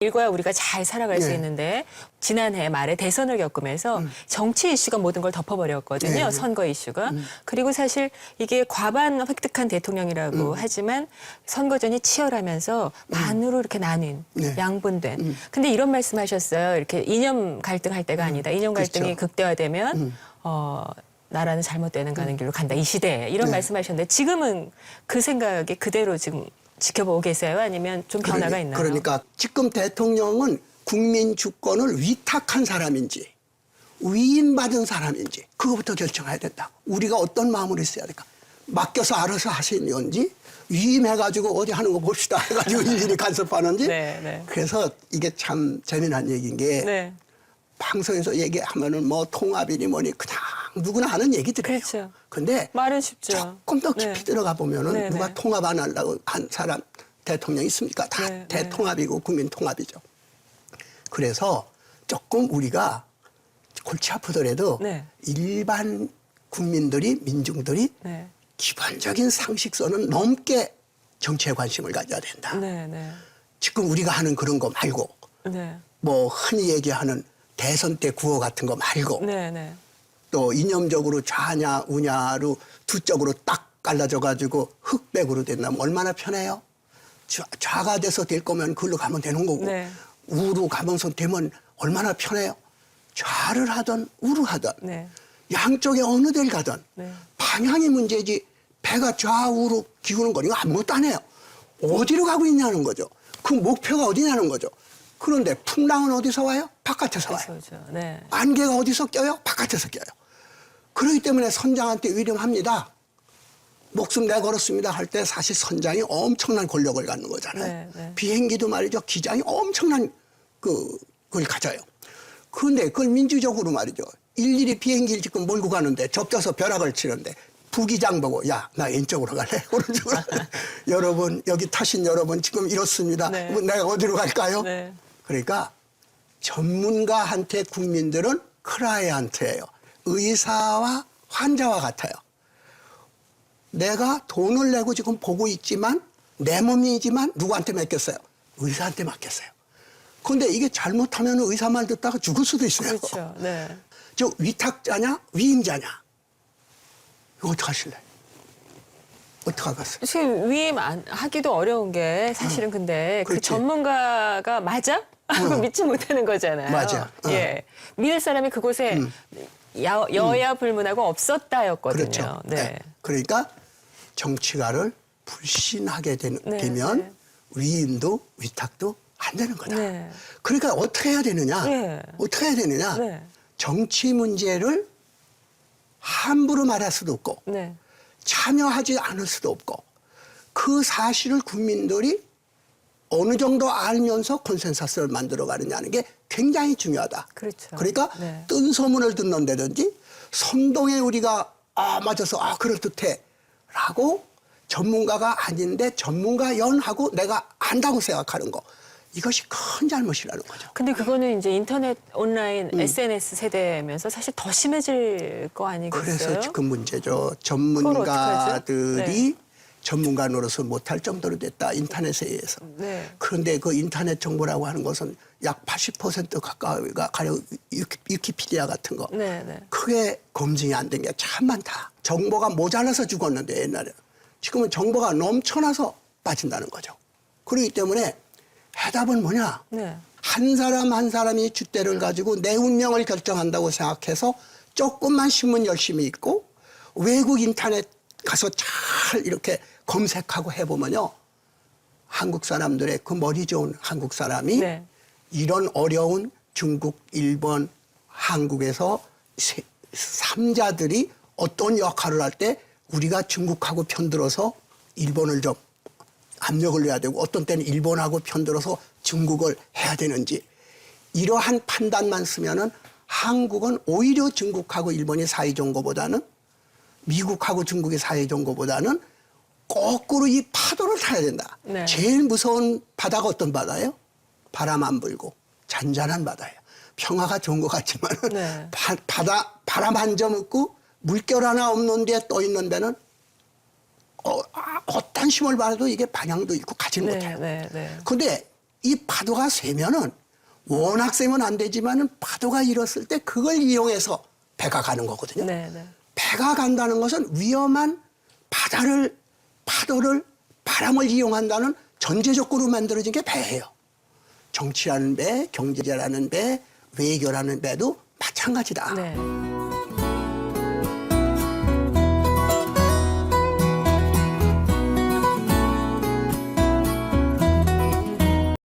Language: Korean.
일과야 우리가 잘 살아갈 수 네. 있는데 지난해 말에 대선을 겪으면서 정치 이슈가 모든 걸 덮어버렸거든요. 네. 선거 이슈가. 그리고 사실 이게 과반 획득한 대통령이라고 하지만 선거 전이 치열하면서 반으로 이렇게 나뉜, 네. 양분된. 근데 이런 말씀하셨어요. 이렇게 이념 갈등할 때가 아니다. 이념 갈등이 그렇죠. 극대화되면 나라는 잘못되는 가는 길로 간다. 이 시대에. 이런 네. 말씀하셨는데 지금은 그 생각이 그대로 지금 지켜보고 계세요? 아니면 좀 변화가 있나요? 그러니까 지금 대통령은 국민 주권을 위탁한 사람인지 위임받은 사람인지 그거부터 결정해야 된다. 우리가 어떤 마음으로 있어야 될까? 맡겨서 알아서 하시는 건지 위임해가지고 어디 하는 거 봅시다 해가지고 일일이 간섭하는지. 네, 네. 그래서 이게 참 재미난 얘기인 게 네. 방송에서 얘기하면은 뭐 통합이니 뭐니 그냥 누구나 하는 얘기들이에요. 그렇죠. 근데 말은 쉽죠. 조금 더 깊이 네. 들어가 보면은 네, 누가 네. 통합 안 하려고 한 사람 대통령이 있습니까? 다 네, 대통합이고 국민 통합이죠. 그래서 조금 우리가 골치 아프더라도 네. 일반 국민들이 민중들이 네. 기본적인 상식선은 넘게 정치에 관심을 가져야 된다. 네, 네. 지금 우리가 하는 그런 거 말고 네. 뭐 흔히 얘기하는 대선 때 구호 같은 거 말고 네, 네. 또 이념적으로 좌냐 우냐로 두 쪽으로 딱 갈라져 가지고 흑백으로 된다면 얼마나 편해요? 좌가 돼서 될 거면 그걸로 가면 되는 거고 네. 우로 가면서 되면 얼마나 편해요? 좌를 하든 우를 하든 네. 양쪽에 어느 데를 가든 네. 방향이 문제지 배가 좌우로 기우는 거 이거 아무것도 안 해요. 어디로 가고 있냐는 거죠. 그 목표가 어디냐는 거죠. 그런데 풍랑은 어디서 와요? 바깥에서 와요. 그렇죠. 네. 안개가 어디서 껴요? 바깥에서 껴요. 그렇기 때문에 선장한테 위임합니다. 목숨 내걸었습니다 할 때 사실 선장이 엄청난 권력을 갖는 거잖아요. 네, 네. 비행기도 말이죠. 기장이 엄청난 그걸 가져요. 그런데 그걸 민주적으로 말이죠. 일일이 비행기를 지금 몰고 가는데 접져서 벼락을 치는데 부기장 보고 야, 나 왼쪽으로 갈래? 오른쪽으로 갈래? 여러분 여기 타신 여러분 지금 이렇습니다. 네. 내가 어디로 갈까요? 네. 그러니까 전문가한테 국민들은 클라이언트예요. 의사와 환자와 같아요. 내가 돈을 내고 지금 보고 있지만 내 몸이지만 누구한테 맡겼어요? 의사한테 맡겼어요. 그런데 이게 잘못하면 의사 말 듣다가 죽을 수도 있어요. 그렇죠. 네. 저 위탁자냐 위임자냐 이거 어떻게 하실래요? 어떻게 하겠어요? 지금 위임 하기도 어려운 게 사실은 근데 그 그렇지. 전문가가 맞아? 하고 믿지 못하는 거잖아요. 맞아. 예. 믿을 사람이 그곳에 여야 불문하고 없었다였거든요. 그렇죠. 네. 네. 그러니까 정치가를 불신하게 되면 네. 위임도 위탁도 안 되는 거다. 네. 그러니까 어떻게 해야 되느냐? 네. 어떻게 해야 되느냐? 네. 정치 문제를 함부로 말할 수도 없고 네. 참여하지 않을 수도 없고 그 사실을 국민들이 어느 정도 알면서 컨센서스를 만들어가느냐는 게 굉장히 중요하다. 그렇죠. 그러니까 네. 뜬 소문을 듣는다든지 선동에 우리가 맞아서 그럴듯해 라고 전문가가 아닌데 전문가 연하고 내가 안다고 생각하는 거 이것이 큰 잘못이라는 거죠. 근데 그거는 이제 인터넷, 온라인, SNS 세대면서 사실 더 심해질 거 아니겠어요? 그래서 지금 문제죠. 그걸 전문가들이 어떡하죠? 전문가 노릇을 못할 정도로 됐다. 인터넷에 의해서. 네. 그런데 그 인터넷 정보라고 하는 것은 약 80% 가까이가 가령 위키피디아 같은 거. 네, 네. 크게 검증이 안 된 게 참 많다. 정보가 모자라서 죽었는데 옛날에. 지금은 정보가 넘쳐나서 빠진다는 거죠. 그렇기 때문에 해답은 뭐냐. 네. 한 사람 한 사람이 줏대를 가지고 내 운명을 결정한다고 생각해서 조금만 신문 열심히 읽고 외국 인터넷 가서 잘 이렇게 검색하고 해보면요. 한국 사람들의 그 머리 좋은 한국 사람이 네. 이런 어려운 중국, 일본, 한국에서 삼자들이 어떤 역할을 할 때 우리가 중국하고 편들어서 일본을 좀 압력을 내야 되고 어떤 때는 일본하고 편들어서 중국을 해야 되는지 이러한 판단만 쓰면은 한국은 오히려 중국하고 일본이 사이좋은 것보다는 미국하고 중국이 사이좋은 것보다는 거꾸로 이 파도를 타야 된다. 네. 제일 무서운 바다가 어떤 바다예요? 바람 안 불고 잔잔한 바다예요. 평화가 좋은 것 같지만 네. 바람 한 점 없고 물결 하나 없는 데에 떠 있는 데는 어떤 힘을 받아도 이게 방향도 있고 가지 네, 못해요. 네, 네. 근데 이 파도가 세면은 워낙 세면 안 되지만은 파도가 일었을 때 그걸 이용해서 배가 가는 거거든요. 네, 네. 배가 간다는 것은 위험한 파도를, 바람을 이용한다는 전제조건으로 만들어진 게 배예요. 정치라는 배, 경제라는 배, 외교라는 배도 마찬가지다. 네.